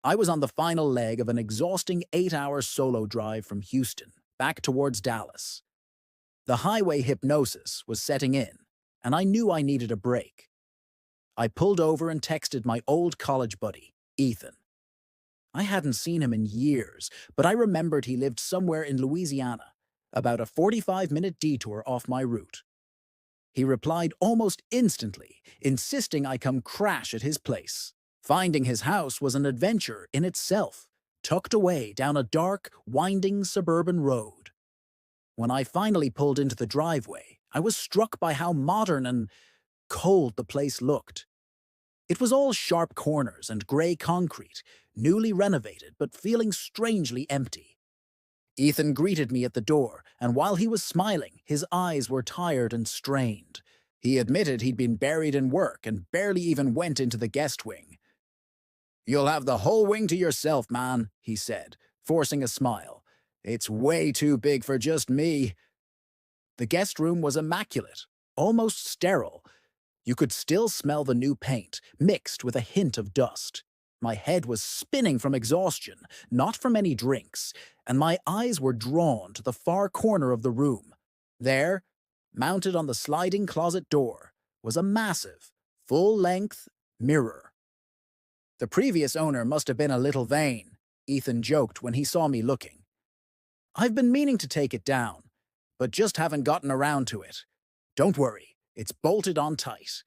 I was on the final leg of an exhausting 8-hour solo drive from Houston, back towards Dallas. The highway hypnosis was setting in, and I knew I needed a break. I pulled over and texted my old college buddy, Ethan. I hadn't seen him in years, but I remembered he lived somewhere in Louisiana, about a 45-minute detour off my route. He replied almost instantly, insisting I come crash at his place. Finding his house was an adventure in itself, tucked away down a dark, winding suburban road. When I finally pulled into the driveway, I was struck by how modern and cold the place looked. It was all sharp corners and gray concrete, newly renovated but feeling strangely empty. Ethan greeted me at the door, and while he was smiling, his eyes were tired and strained. He admitted he'd been buried in work and barely even went into the guest wing. "You'll have the whole wing to yourself, man," he said, forcing a smile. "It's way too big for just me." The guest room was immaculate, almost sterile. You could still smell the new paint, mixed with a hint of dust. My head was spinning from exhaustion, not from any drinks, and my eyes were drawn to the far corner of the room. There, mounted on the sliding closet door, was a massive, full-length mirror. "The previous owner must have been a little vain," Ethan joked when he saw me looking. "I've been meaning to take it down, but just haven't gotten around to it. Don't worry, it's bolted on tight."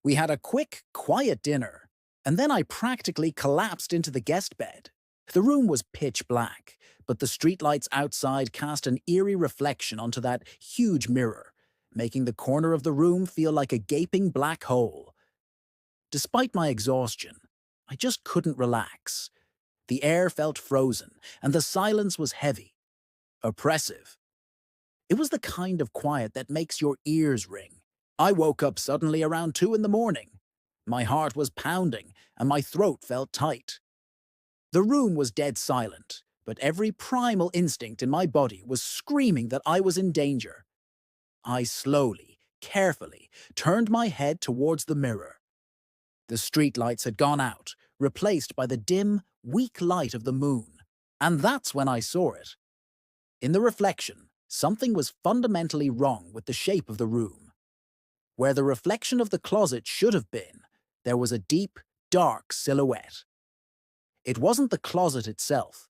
We had a quick, quiet dinner, and then I practically collapsed into the guest bed. The room was pitch black, but the streetlights outside cast an eerie reflection onto that huge mirror, making the corner of the room feel like a gaping black hole. Despite my exhaustion, I just couldn't relax. The air felt frozen, and the silence was heavy, oppressive. It was the kind of quiet that makes your ears ring. I woke up suddenly around 2 in the morning. My heart was pounding, and my throat felt tight. The room was dead silent, but every primal instinct in my body was screaming that I was in danger. I slowly, carefully, turned my head towards the mirror. The streetlights had gone out, replaced by the dim, weak light of the moon. And that's when I saw it. In the reflection, something was fundamentally wrong with the shape of the room. Where the reflection of the closet should have been, there was a deep, dark silhouette. It wasn't the closet itself.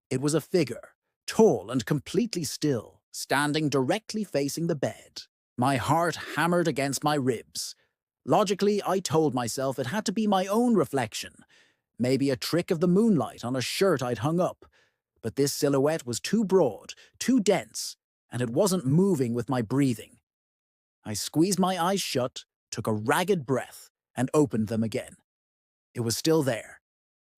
It was a figure, tall and completely still, standing directly facing the bed. My heart hammered against my ribs. Logically, I told myself it had to be my own reflection, maybe a trick of the moonlight on a shirt I'd hung up. But this silhouette was too broad, too dense, and it wasn't moving with my breathing. I squeezed my eyes shut, took a ragged breath, and opened them again. It was still there.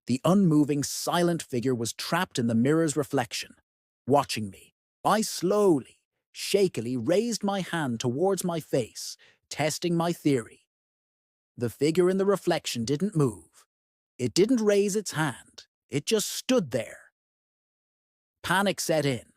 The unmoving, silent figure was trapped in the mirror's reflection, watching me. I slowly, shakily raised my hand towards my face, testing my theory. The figure in the reflection didn't move. It didn't raise its hand. It just stood there. Panic set in.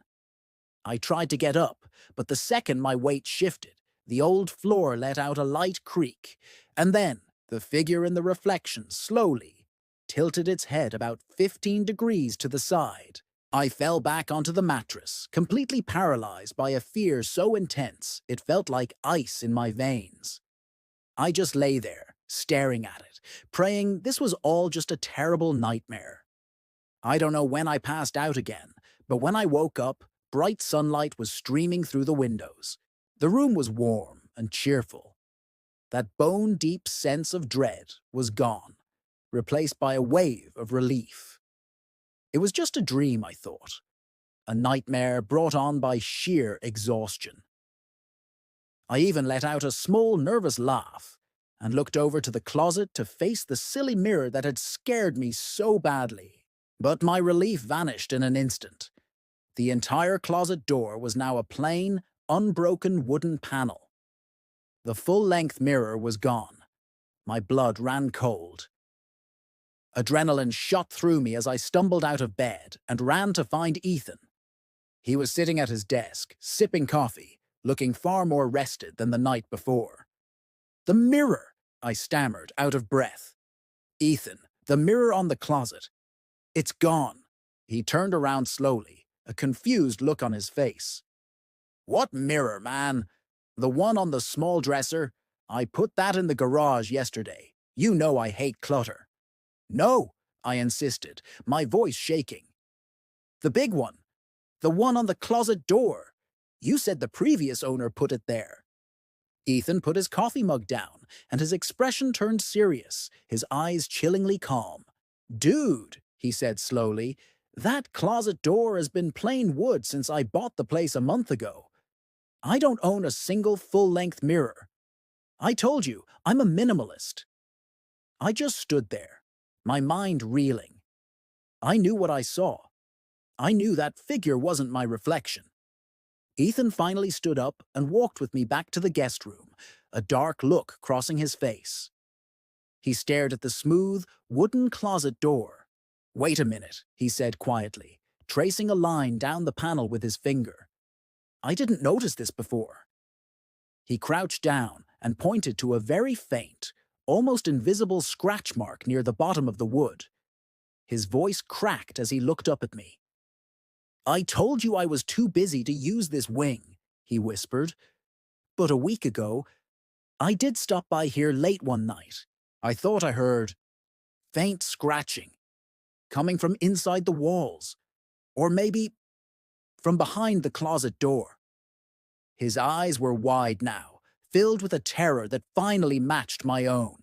I tried to get up, but the second my weight shifted, the old floor let out a light creak, and then the figure in the reflection slowly tilted its head about 15 degrees to the side. I fell back onto the mattress, completely paralyzed by a fear so intense it felt like ice in my veins. I just lay there, staring at it, praying this was all just a terrible nightmare. I don't know when I passed out again, but when I woke up, bright sunlight was streaming through the windows. The room was warm and cheerful. That bone-deep sense of dread was gone, replaced by a wave of relief. It was just a dream, I thought. A nightmare brought on by sheer exhaustion. I even let out a small, nervous laugh and looked over to the closet to face the silly mirror that had scared me so badly. But my relief vanished in an instant. The entire closet door was now a plain, unbroken wooden panel. The full-length mirror was gone. My blood ran cold. Adrenaline shot through me as I stumbled out of bed and ran to find Ethan. He was sitting at his desk, sipping coffee, looking far more rested than the night before. "The mirror!" I stammered, out of breath. "Ethan, The mirror on the closet. It's gone. He turned around slowly, a confused look on his face. What mirror, man? The one on the small dresser? I put that in the garage yesterday. You know I hate clutter. No, I insisted, my voice shaking. The big one. The one on the closet door. You said the previous owner put it there. Ethan put his coffee mug down, and his expression turned serious, his eyes chillingly calm. Dude, he said slowly, that closet door has been plain wood since I bought the place a month ago. I don't own a single full-length mirror. I told you, I'm a minimalist. I just stood there, my mind reeling. I knew what I saw. I knew that figure wasn't my reflection. Ethan finally stood up and walked with me back to the guest room, a dark look crossing his face. He stared at the smooth, wooden closet door. Wait a minute, he said quietly, tracing a line down the panel with his finger. I didn't notice this before. He crouched down and pointed to a very faint, almost invisible scratch mark near the bottom of the wood. His voice cracked as he looked up at me. I told you I was too busy to use this wing, he whispered. But a week ago, I did stop by here late one night. I thought I heard faint scratching, coming from inside the walls, or maybe from behind the closet door. His eyes were wide now, filled with a terror that finally matched my own.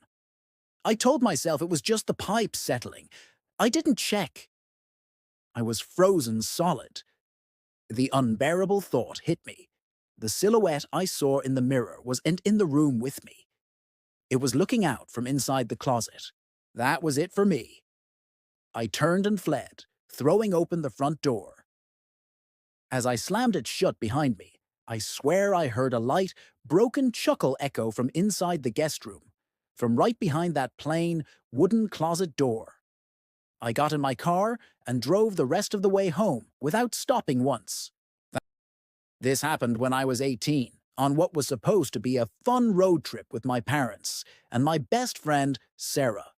I told myself it was just the pipes settling. I didn't check. I was frozen solid. The unbearable thought hit me. The silhouette I saw in the mirror was in the room with me. It was looking out from inside the closet. That was it for me. I turned and fled, throwing open the front door. As I slammed it shut behind me, I swear I heard a light, broken chuckle echo from inside the guest room, from right behind that plain, wooden closet door. I got in my car and drove the rest of the way home without stopping once. This happened when I was 18, on what was supposed to be a fun road trip with my parents and my best friend, Sarah.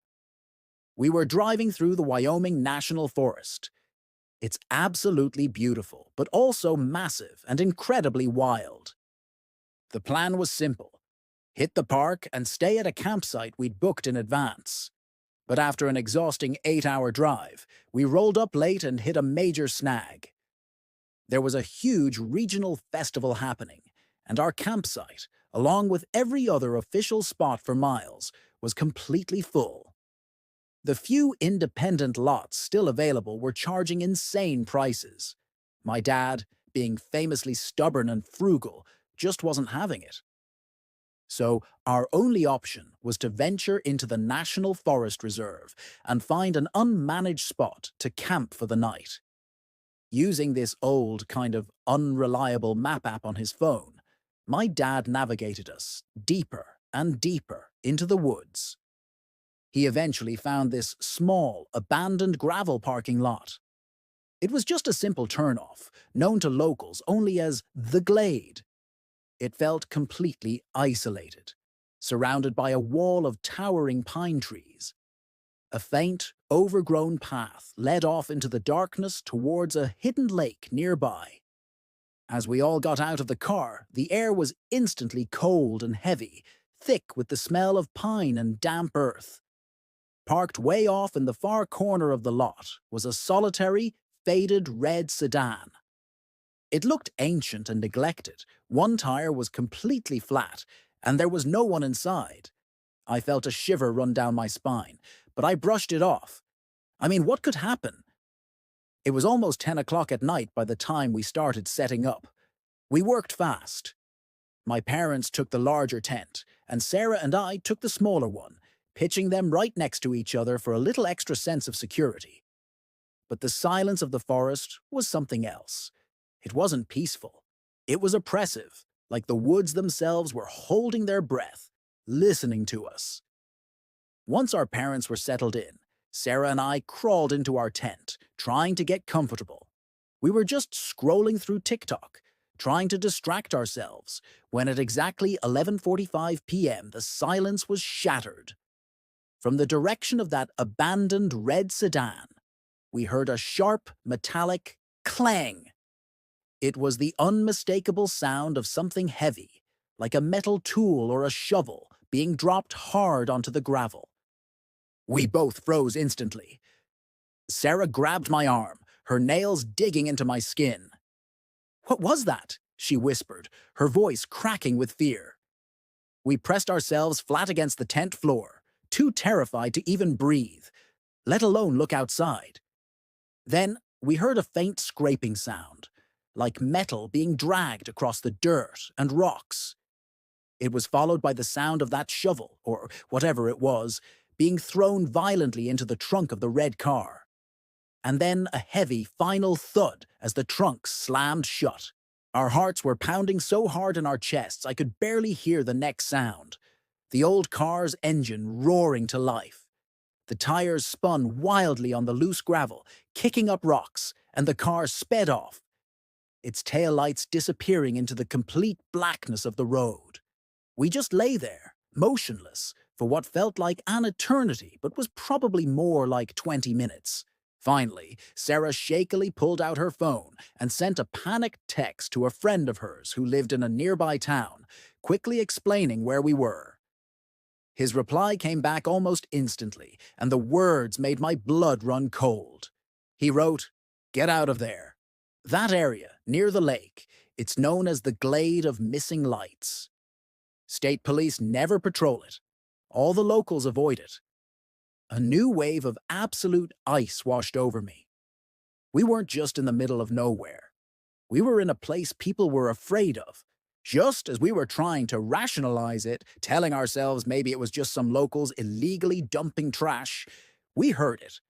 We were driving through the Wyoming National Forest. It's absolutely beautiful, but also massive and incredibly wild. The plan was simple. Hit the park and stay at a campsite we'd booked in advance. But after an exhausting 8-hour drive, we rolled up late and hit a major snag. There was a huge regional festival happening, and our campsite, along with every other official spot for miles, was completely full. The few independent lots still available were charging insane prices. My dad, being famously stubborn and frugal, just wasn't having it. So our only option was to venture into the National Forest Reserve and find an unmanaged spot to camp for the night. Using this old, kind of unreliable map app on his phone, my dad navigated us deeper and deeper into the woods. He eventually found this small, abandoned gravel parking lot. It was just a simple turnoff, known to locals only as the Glade. It felt completely isolated, surrounded by a wall of towering pine trees. A faint, overgrown path led off into the darkness towards a hidden lake nearby. As we all got out of the car, the air was instantly cold and heavy, thick with the smell of pine and damp earth. Parked way off in the far corner of the lot was a solitary, faded red sedan. It looked ancient and neglected. One tire was completely flat, and there was no one inside. I felt a shiver run down my spine, but I brushed it off. I mean, what could happen? It was almost 10 o'clock at night by the time we started setting up. We worked fast. My parents took the larger tent, and Sarah and I took the smaller one, pitching them right next to each other for a little extra sense of security. But the silence of the forest was something else. It wasn't peaceful. It was oppressive, like the woods themselves were holding their breath, listening to us. Once our parents were settled in, Sarah and I crawled into our tent, trying to get comfortable. We were just scrolling through TikTok, trying to distract ourselves, when at exactly 11:45 p.m. the silence was shattered. From the direction of that abandoned red sedan, we heard a sharp, metallic clang. It was the unmistakable sound of something heavy, like a metal tool or a shovel, being dropped hard onto the gravel. We both froze instantly. Sarah grabbed my arm, her nails digging into my skin. "What was that?" she whispered, her voice cracking with fear. We pressed ourselves flat against the tent floor, too terrified to even breathe, let alone look outside. Then we heard a faint scraping sound, like metal being dragged across the dirt and rocks. It was followed by the sound of that shovel, or whatever it was, being thrown violently into the trunk of the red car. And then a heavy, final thud as the trunk slammed shut. Our hearts were pounding so hard in our chests I could barely hear the next sound. The old car's engine roaring to life. The tires spun wildly on the loose gravel, kicking up rocks, and the car sped off, its taillights disappearing into the complete blackness of the road. We just lay there, motionless, for what felt like an eternity, but was probably more like 20 minutes. Finally, Sarah shakily pulled out her phone and sent a panicked text to a friend of hers who lived in a nearby town, quickly explaining where we were. His reply came back almost instantly, and the words made my blood run cold. He wrote, "Get out of there. That area, near the lake, it's known as the Glade of Missing Lights. State police never patrol it. All the locals avoid it." A new wave of absolute ice washed over me. We weren't just in the middle of nowhere. We were in a place people were afraid of. Just as we were trying to rationalize it, telling ourselves maybe it was just some locals illegally dumping trash, we heard it.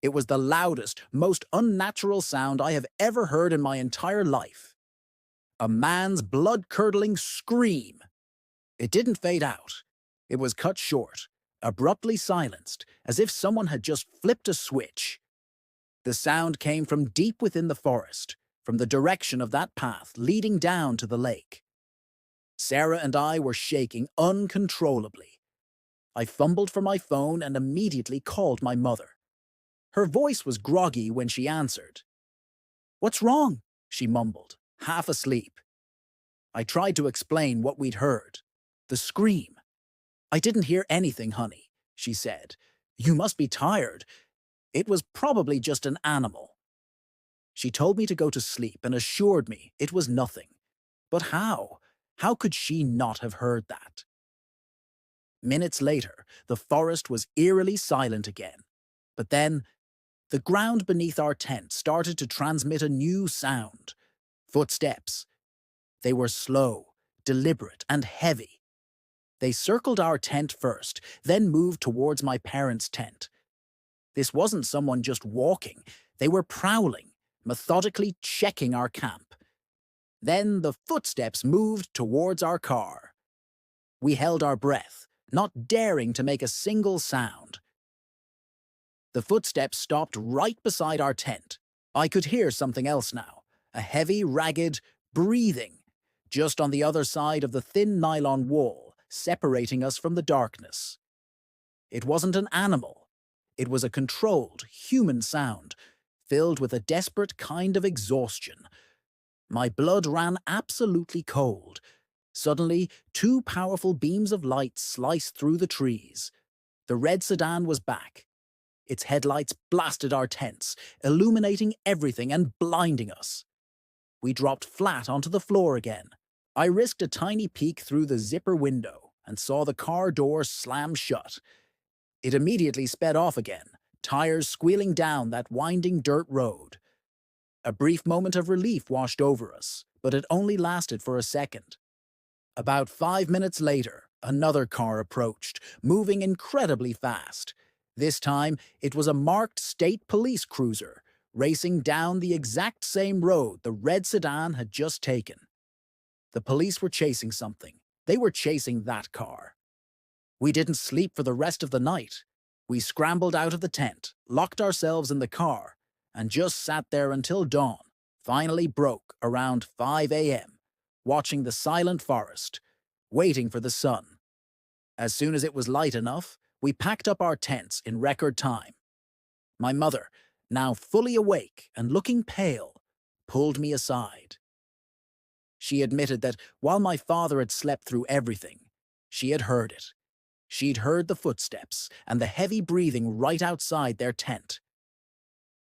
It was the loudest, most unnatural sound I have ever heard in my entire life. A man's blood-curdling scream. It didn't fade out. It was cut short, abruptly silenced, as if someone had just flipped a switch. The sound came from deep within the forest, from the direction of that path leading down to the lake. Sarah and I were shaking uncontrollably. I fumbled for my phone and immediately called my mother. Her voice was groggy when she answered. "What's wrong?" she mumbled, half asleep. I tried to explain what we'd heard. The scream. "I didn't hear anything, honey," she said. "You must be tired. It was probably just an animal." She told me to go to sleep and assured me it was nothing. But how? How could she not have heard that? Minutes later, the forest was eerily silent again. But then, the ground beneath our tent started to transmit a new sound. Footsteps. They were slow, deliberate, and heavy. They circled our tent first, then moved towards my parents' tent. This wasn't someone just walking. They were prowling, methodically checking our camp. Then the footsteps moved towards our car. We held our breath, not daring to make a single sound. The footsteps stopped right beside our tent. I could hear something else now, a heavy, ragged breathing, just on the other side of the thin nylon wall, separating us from the darkness. It wasn't an animal. It was a controlled, human sound, filled with a desperate kind of exhaustion. My blood ran absolutely cold. Suddenly, two powerful beams of light sliced through the trees. The red sedan was back. Its headlights blasted our tents, illuminating everything and blinding us. We dropped flat onto the floor again. I risked a tiny peek through the zipper window and saw the car door slam shut. It immediately sped off again, tires squealing down that winding dirt road. A brief moment of relief washed over us, but it only lasted for a second. About 5 minutes later, another car approached, moving incredibly fast. This time, it was a marked state police cruiser, racing down the exact same road the red sedan had just taken. The police were chasing something. They were chasing that car. We didn't sleep for the rest of the night. We scrambled out of the tent, locked ourselves in the car, and just sat there until dawn finally broke around 5 a.m., watching the silent forest, waiting for the sun. As soon as it was light enough, We packed up our tents in record time. My mother, now fully awake and looking pale, pulled me aside. She admitted that while my father had slept through everything, she had heard it. She'd heard the footsteps and the heavy breathing right outside their tent.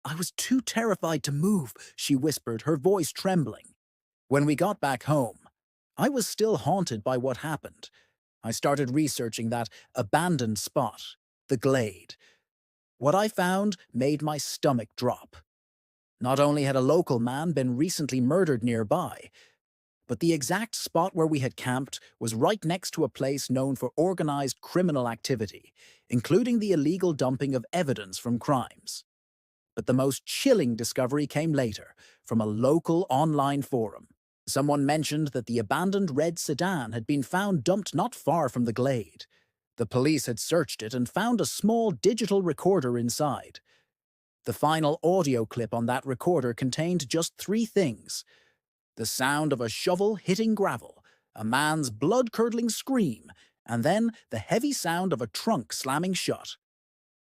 I was too terrified to move, she whispered, her voice trembling. When we got back home, I was still haunted by what happened. I started researching that abandoned spot, the Glade. What I found made my stomach drop. Not only had a local man been recently murdered nearby, but the exact spot where we had camped was right next to a place known for organized criminal activity, including the illegal dumping of evidence from crimes. But the most chilling discovery came later, from a local online forum. Someone mentioned that the abandoned red sedan had been found dumped not far from the Glade. The police had searched it and found a small digital recorder inside. The final audio clip on that recorder contained just three things: the sound of a shovel hitting gravel, a man's blood-curdling scream, and then the heavy sound of a trunk slamming shut.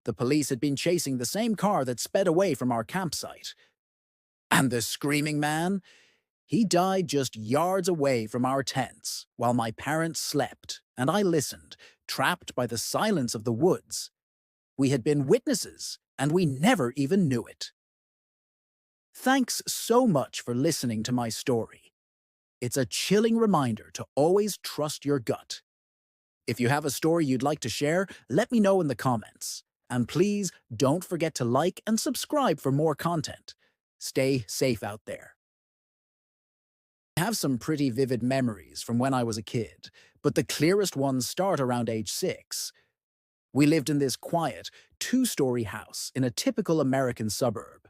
The police had been chasing the same car that sped away from our campsite. And the screaming man? He died just yards away from our tents, while my parents slept, and I listened, trapped by the silence of the woods. We had been witnesses, and we never even knew it. Thanks so much for listening to my story. It's a chilling reminder to always trust your gut. If you have a story you'd like to share, let me know in the comments. And please don't forget to like and subscribe for more content. Stay safe out there. I have some pretty vivid memories from when I was a kid, but the clearest ones start around age 6. We lived in this quiet, two-story house in a typical American suburb.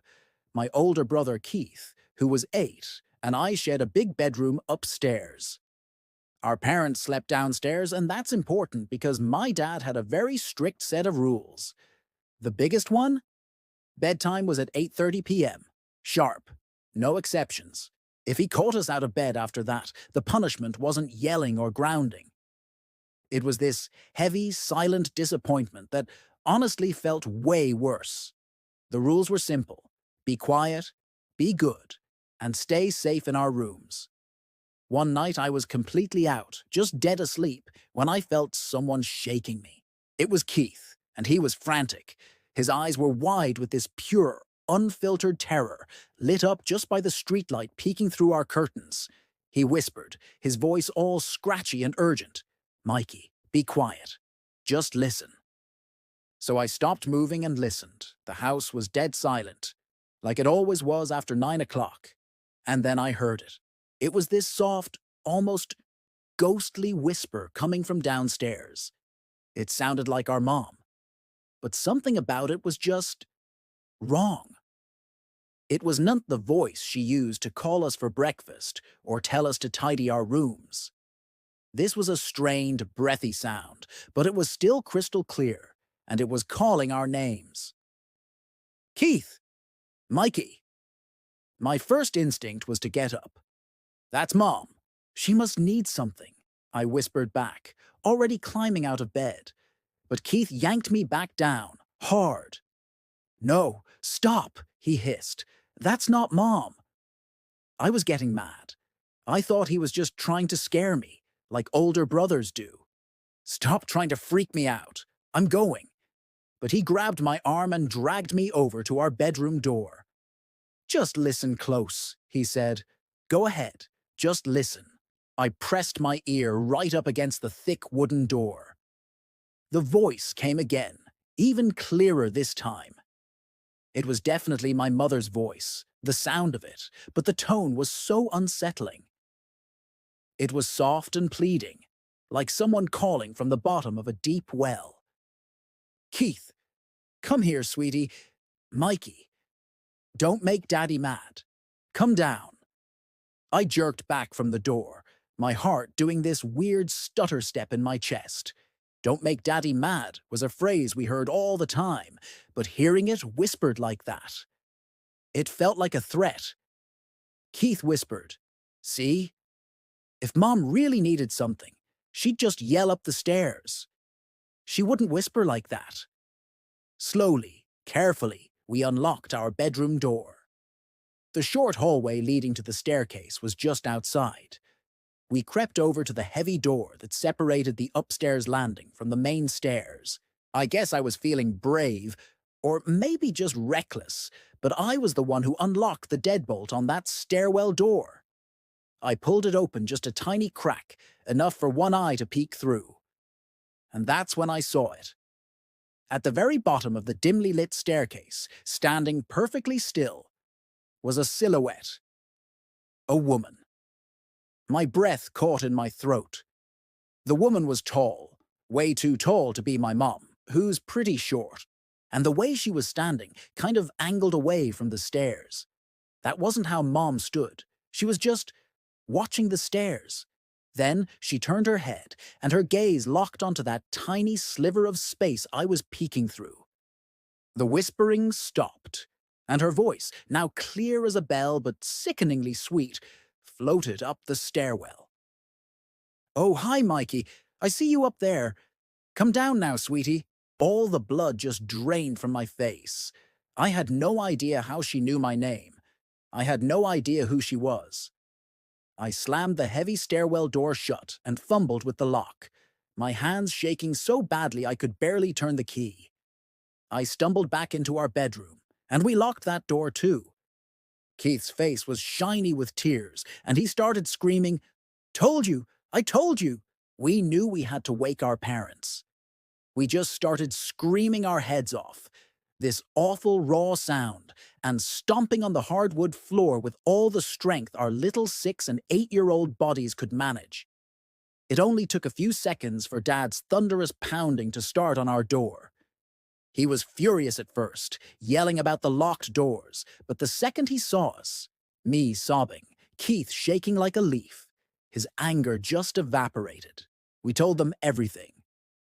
My older brother Keith, who was 8, and I shared a big bedroom upstairs. Our parents slept downstairs, and that's important because my dad had a very strict set of rules. The biggest one? Bedtime was at 8:30 p.m. Sharp. No exceptions. If he caught us out of bed after that, the punishment wasn't yelling or grounding. It was this heavy, silent disappointment that honestly felt way worse. The rules were simple: be quiet, be good, and stay safe in our rooms. One night I was completely out, just dead asleep, when I felt someone shaking me. It was Keith, and he was frantic. His eyes were wide with this pure, unfiltered terror, lit up just by the streetlight peeking through our curtains. He whispered, his voice all scratchy and urgent, "Mikey, be quiet. Just listen." So I stopped moving and listened. The house was dead silent, like it always was after 9 o'clock. And then I heard it. It was this soft, almost ghostly whisper coming from downstairs. It sounded like our mom, but something about it was just wrong. It was not the voice she used to call us for breakfast or tell us to tidy our rooms. This was a strained, breathy sound, but it was still crystal clear, and it was calling our names. Keith! Mikey! My first instinct was to get up. "That's Mom. She must need something," I whispered back, already climbing out of bed. But Keith yanked me back down, hard. "No, stop," he hissed. "That's not Mom." I was getting mad. I thought he was just trying to scare me, like older brothers do. "Stop trying to freak me out. I'm going." But he grabbed my arm and dragged me over to our bedroom door. "Just listen close," he said. "Go ahead, just listen." I pressed my ear right up against the thick wooden door. The voice came again, even clearer this time. It was definitely my mother's voice, the sound of it, but the tone was so unsettling. It was soft and pleading, like someone calling from the bottom of a deep well. "Keith, come here, sweetie. Mikey, don't make Daddy mad. Come down." I jerked back from the door, my heart doing this weird stutter step in my chest. "Don't make Daddy mad" was a phrase we heard all the time, but hearing it whispered like that, it felt like a threat. Keith whispered, "See? If Mom really needed something, she'd just yell up the stairs." She wouldn't whisper like that. Slowly, carefully, we unlocked our bedroom door. The short hallway leading to the staircase was just outside. We crept over to the heavy door that separated the upstairs landing from the main stairs. I guess I was feeling brave, or maybe just reckless, but I was the one who unlocked the deadbolt on that stairwell door. I pulled it open just a tiny crack, enough for one eye to peek through. And that's when I saw it. At the very bottom of the dimly lit staircase, standing perfectly still, was a silhouette. A woman. My breath caught in my throat. The woman was tall, way too tall to be my mom, who's pretty short, and the way she was standing kind of angled away from the stairs. That wasn't how Mom stood. She was just watching the stairs. Then she turned her head, and her gaze locked onto that tiny sliver of space I was peeking through. The whispering stopped, and her voice, now clear as a bell but sickeningly sweet, floated up the stairwell. "Oh, hi, Mikey. I see you up there. Come down now, sweetie." All the blood just drained from my face. I had no idea how she knew my name. I had no idea who she was. I slammed the heavy stairwell door shut and fumbled with the lock, my hands shaking so badly I could barely turn the key. I stumbled back into our bedroom, and we locked that door too. Keith's face was shiny with tears, and he started screaming, "Told you! I told you!" We knew we had to wake our parents. We just started screaming our heads off, this awful raw sound, and stomping on the hardwood floor with all the strength our little 6- and 8-year-old bodies could manage. It only took a few seconds for Dad's thunderous pounding to start on our door. He was furious at first, yelling about the locked doors, but the second he saw us, me sobbing, Keith shaking like a leaf, his anger just evaporated. We told them everything.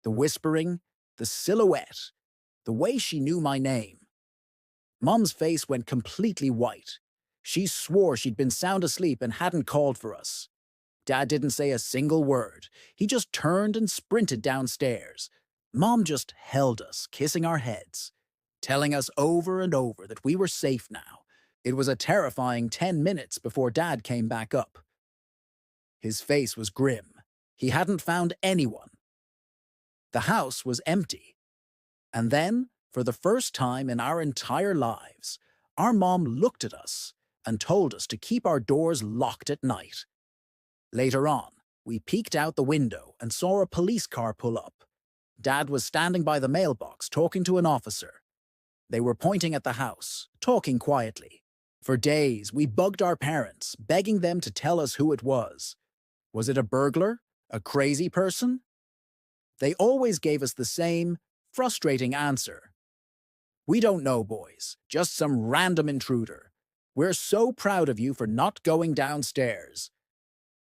The whispering, the silhouette, the way she knew my name. Mom's face went completely white. She swore she'd been sound asleep and hadn't called for us. Dad didn't say a single word. He just turned and sprinted downstairs. Mom just held us, kissing our heads, telling us over and over that we were safe now. It was a terrifying 10 minutes before Dad came back up. His face was grim. He hadn't found anyone. The house was empty. And then, for the first time in our entire lives, our mom looked at us and told us to keep our doors locked at night. Later on, we peeked out the window and saw a police car pull up. Dad was standing by the mailbox talking to an officer. They were pointing at the house, talking quietly. For days, we bugged our parents, begging them to tell us who it was. Was it a burglar? A crazy person? They always gave us the same, frustrating answer. "We don't know, boys. Just some random intruder. We're so proud of you for not going downstairs."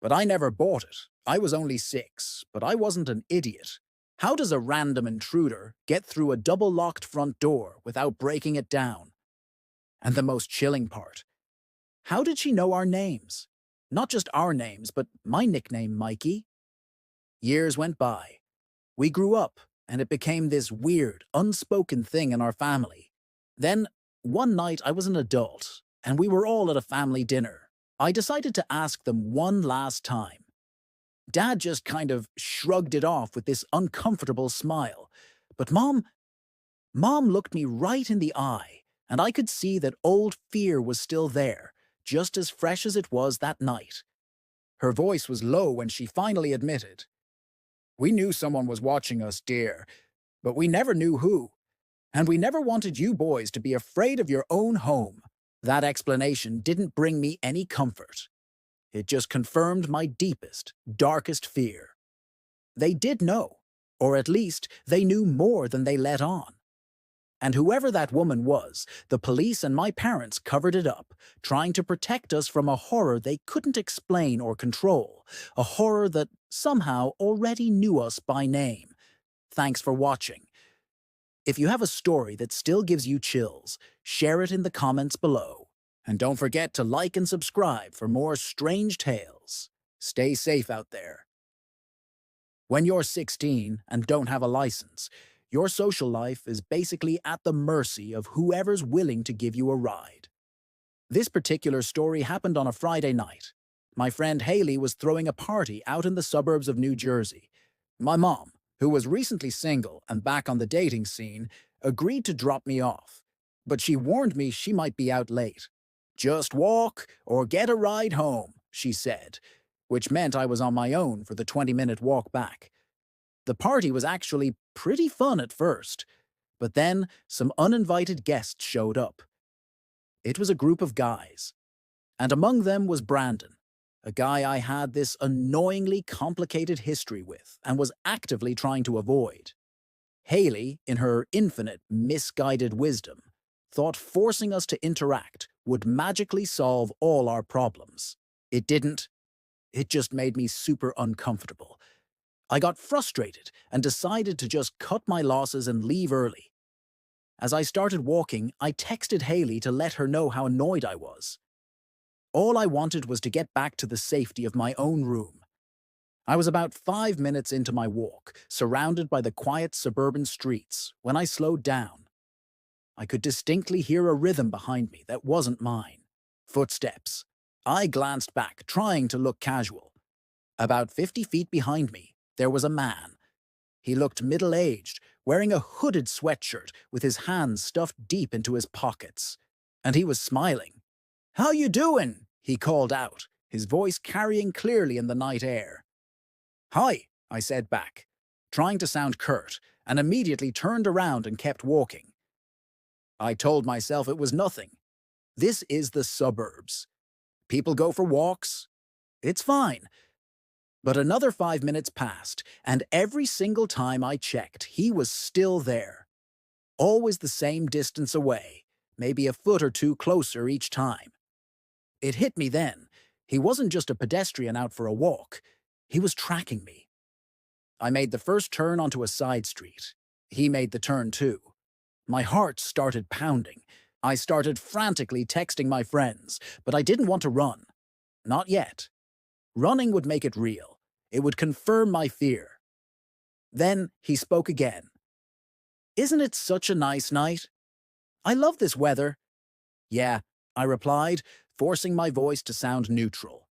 But I never bought it. I was only 6, but I wasn't an idiot. How does a random intruder get through a double-locked front door without breaking it down? And the most chilling part, how did she know our names? Not just our names, but my nickname, Mikey. Years went by. We grew up, and it became this weird, unspoken thing in our family. Then, one night I was an adult, and we were all at a family dinner. I decided to ask them one last time. Dad just kind of shrugged it off with this uncomfortable smile. But Mom looked me right in the eye, and I could see that old fear was still there, just as fresh as it was that night. Her voice was low when she finally admitted, "We knew someone was watching us, dear, but we never knew who. And we never wanted you boys to be afraid of your own home." That explanation didn't bring me any comfort. It just confirmed my deepest, darkest fear. They did know, or at least they knew more than they let on. And whoever that woman was, the police and my parents covered it up, trying to protect us from a horror they couldn't explain or control, a horror that somehow already knew us by name. Thanks for watching. If you have a story that still gives you chills, share it in the comments below. And don't forget to like and subscribe for more strange tales. Stay safe out there. When you're 16 and don't have a license, your social life is basically at the mercy of whoever's willing to give you a ride. This particular story happened on a Friday night. My friend Haley was throwing a party out in the suburbs of New Jersey. My mom, who was recently single and back on the dating scene, agreed to drop me off, but she warned me she might be out late. "Just walk or get a ride home," she said, which meant I was on my own for the 20-minute walk back. The party was actually pretty fun at first, but then some uninvited guests showed up. It was a group of guys, and among them was Brandon, a guy I had this annoyingly complicated history with and was actively trying to avoid. Haley, in her infinite, misguided wisdom, thought forcing us to interact would magically solve all our problems. It didn't. It just made me super uncomfortable. I got frustrated and decided to just cut my losses and leave early. As I started walking, I texted Haley to let her know how annoyed I was. All I wanted was to get back to the safety of my own room. I was about 5 minutes into my walk, surrounded by the quiet suburban streets, when I slowed down. I could distinctly hear a rhythm behind me that wasn't mine. Footsteps. I glanced back, trying to look casual. About 50 feet behind me, there was a man. He looked middle-aged, wearing a hooded sweatshirt with his hands stuffed deep into his pockets. And he was smiling. "How you doing?" he called out, his voice carrying clearly in the night air. "Hi," I said back, trying to sound curt, and immediately turned around and kept walking. I told myself it was nothing. This is the suburbs. People go for walks. It's fine. But another 5 minutes passed, and every single time I checked, he was still there. Always the same distance away, maybe a foot or two closer each time. It hit me then. He wasn't just a pedestrian out for a walk. He was tracking me. I made the first turn onto a side street. He made the turn too. My heart started pounding. I started frantically texting my friends, but I didn't want to run. Not yet. Running would make it real. It would confirm my fear. Then he spoke again. "Isn't it such a nice night? I love this weather." "Yeah," I replied, forcing my voice to sound neutral.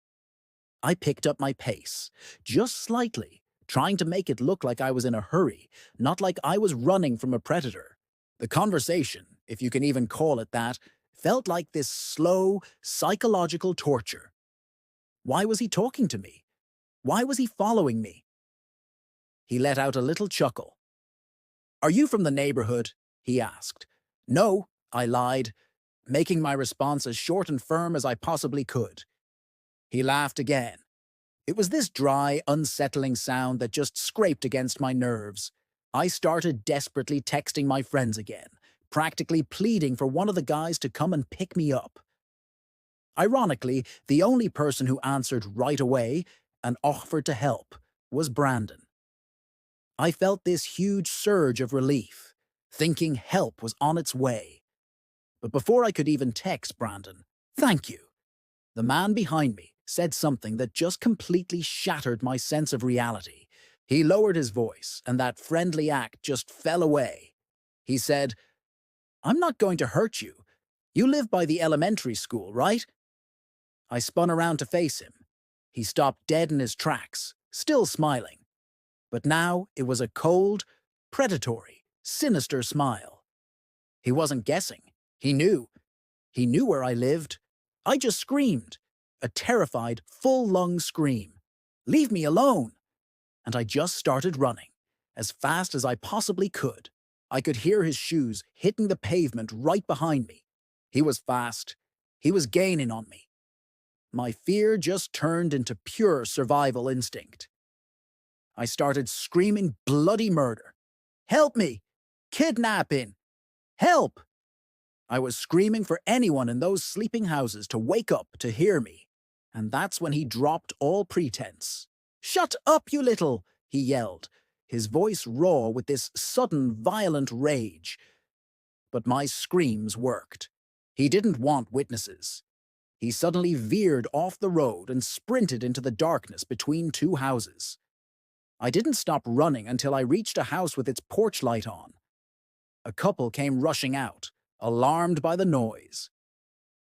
I picked up my pace, just slightly, trying to make it look like I was in a hurry, not like I was running from a predator. The conversation, if you can even call it that, felt like this slow, psychological torture. Why was he talking to me? Why was he following me? He let out a little chuckle. "Are you from the neighborhood?" he asked. "No," I lied, making my response as short and firm as I possibly could. He laughed again. It was this dry, unsettling sound that just scraped against my nerves. I started desperately texting my friends again, practically pleading for one of the guys to come and pick me up. Ironically, the only person who answered right away and offered to help was Brandon. I felt this huge surge of relief, thinking help was on its way. But before I could even text Brandon, "Thank you," the man behind me said something that just completely shattered my sense of reality. He lowered his voice, and that friendly act just fell away. He said, "I'm not going to hurt you. You live by the elementary school, right?" I spun around to face him. He stopped dead in his tracks, still smiling. But now it was a cold, predatory, sinister smile. He wasn't guessing. He knew. He knew where I lived. I just screamed. A terrified, full-lung scream. "Leave me alone!" And I just started running, as fast as I possibly could. I could hear his shoes hitting the pavement right behind me. He was fast. He was gaining on me. My fear just turned into pure survival instinct. I started screaming bloody murder. "Help me! Kidnapping! Help!" I was screaming for anyone in those sleeping houses to wake up to hear me. And that's when he dropped all pretense. "Shut up, you little!" he yelled, his voice raw with this sudden, violent rage. But my screams worked. He didn't want witnesses. He suddenly veered off the road and sprinted into the darkness between two houses. I didn't stop running until I reached a house with its porch light on. A couple came rushing out, alarmed by the noise.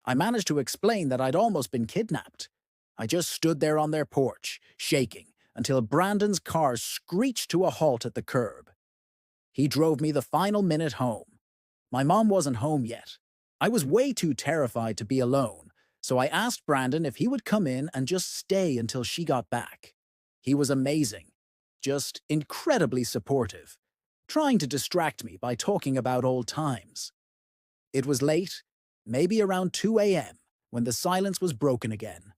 I managed to explain that I'd almost been kidnapped. I just stood there on their porch, shaking, until Brandon's car screeched to a halt at the curb. He drove me the final minute home. My mom wasn't home yet. I was way too terrified to be alone, so I asked Brandon if he would come in and just stay until she got back. He was amazing, just incredibly supportive, trying to distract me by talking about old times. It was late, maybe around 2 a.m., when the silence was broken again.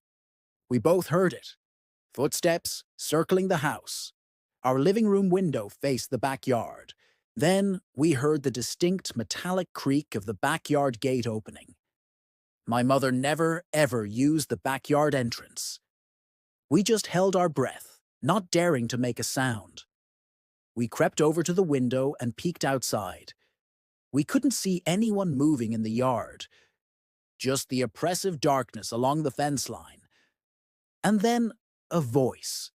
We both heard it. Footsteps circling the house. Our living room window faced the backyard. Then we heard the distinct metallic creak of the backyard gate opening. My mother never, ever used the backyard entrance. We just held our breath, not daring to make a sound. We crept over to the window and peeked outside. We couldn't see anyone moving in the yard, just the oppressive darkness along the fence line. And then a voice.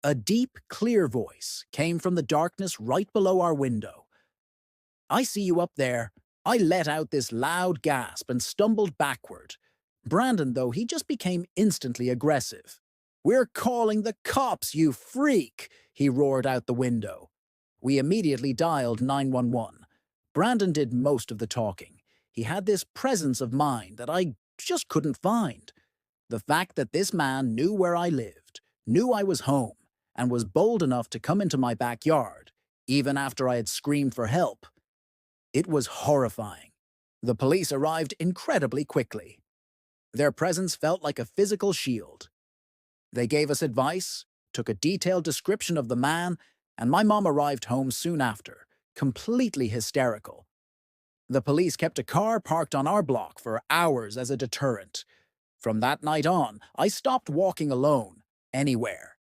A deep, clear voice came from the darkness right below our window. "I see you up there." I let out this loud gasp and stumbled backward. Brandon, though, he just became instantly aggressive. "We're calling the cops, you freak!" he roared out the window. We immediately dialed 911. Brandon did most of the talking. He had this presence of mind that I just couldn't find. The fact that this man knew where I lived, knew I was home, and was bold enough to come into my backyard, even after I had screamed for help. It was horrifying. The police arrived incredibly quickly. Their presence felt like a physical shield. They gave us advice, took a detailed description of the man, and my mom arrived home soon after, completely hysterical. The police kept a car parked on our block for hours as a deterrent. From that night on, I stopped walking alone, anywhere.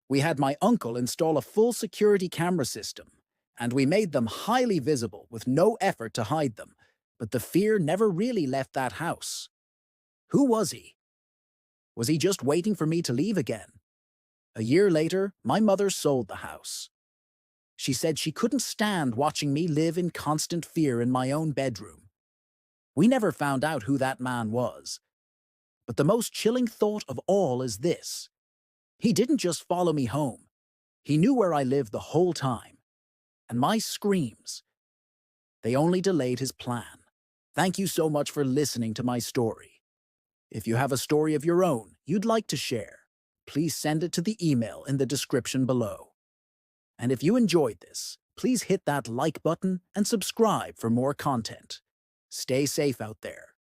We had my uncle install a full security camera system, and we made them highly visible with no effort to hide them, but the fear never really left that house. Who was he? Was he just waiting for me to leave again? A year later, my mother sold the house. She said she couldn't stand watching me live in constant fear in my own bedroom. We never found out who that man was. But the most chilling thought of all is this. He didn't just follow me home. He knew where I lived the whole time. And my screams, they only delayed his plan. Thank you so much for listening to my story. If you have a story of your own you'd like to share, please send it to the email in the description below. And if you enjoyed this, please hit that like button and subscribe for more content. Stay safe out there.